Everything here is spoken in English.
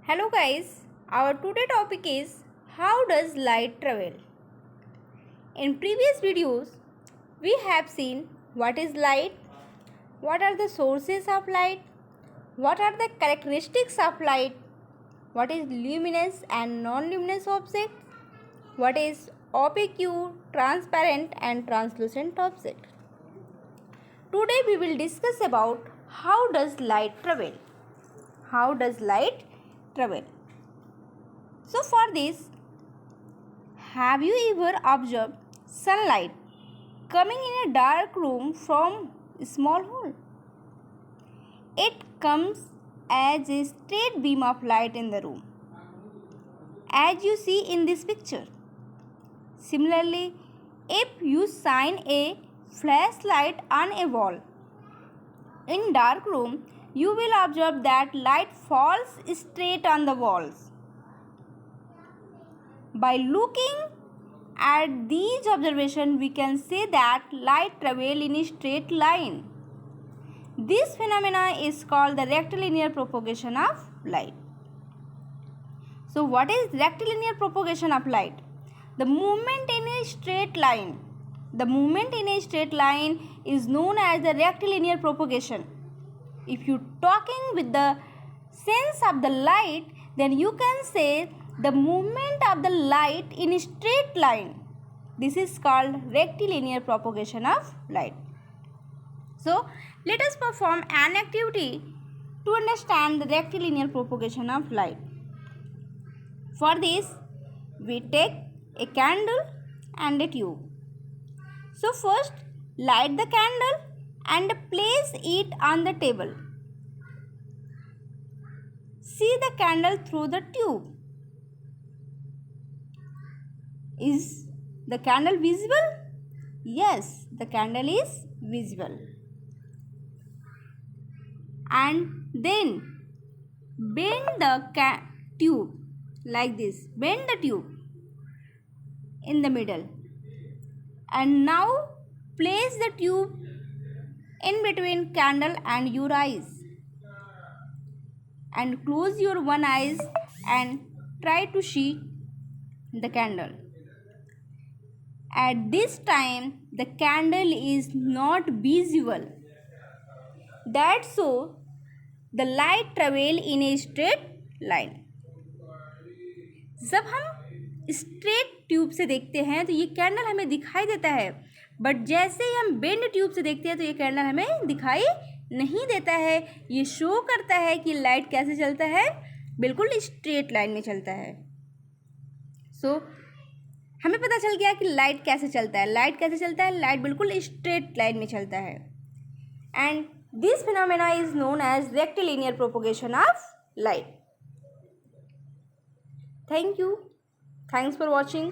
Hello guys, our today topic is how does light travel? In previous videos, we have seen what is light, what are the sources of light, what are the characteristics of light, what is luminous and non-luminous object, what is opaque, transparent and translucent object. Today we will discuss about how does light travel. How does light travel? So for this, have you ever observed sunlight coming in a dark room from a small hole? It comes as a straight beam of light in the room, as you see in this picture. Similarly, if you shine a flashlight on a wall in dark room, you will observe that light falls straight on the walls. By looking at these observations, we can say that light travels in a straight line. This phenomena is called the rectilinear propagation of light. So what is rectilinear propagation of light? The movement in a straight line. The movement in a straight line is known as the rectilinear propagation. If you talking with the sense of the light, then you can say the movement of the light in a straight line. This is called rectilinear propagation of light. So let us perform an activity to understand the rectilinear propagation of light. For this, we take a candle and a tube. So first, light the candle and place it on the table. See the candle through the tube. Is the candle visible? Yes, the candle is visible. And then bend the tube like this. Bend the tube in the middle. And now place the tube in between candle and your eyes. And close your one eyes and try to see the candle. At this time, the candle is not visible. That's so the light travel in a straight line. जब हम straight tube से देखते हैं तो ये candle हमें दिखाई देता है, बट जैसे ही हम बेंड ट्यूब से देखते हैं तो ये कैंडल हमें दिखाई नहीं देता है. ये शो करता है कि लाइट कैसे चलता है, बिल्कुल स्ट्रेट लाइन में चलता है. सो हमें पता चल गया कि लाइट कैसे चलता है. लाइट कैसे चलता है? लाइट बिल्कुल स्ट्रेट लाइन में चलता है. And this phenomena is known as rectilinear propagation of light. Thank you. Thanks for watching.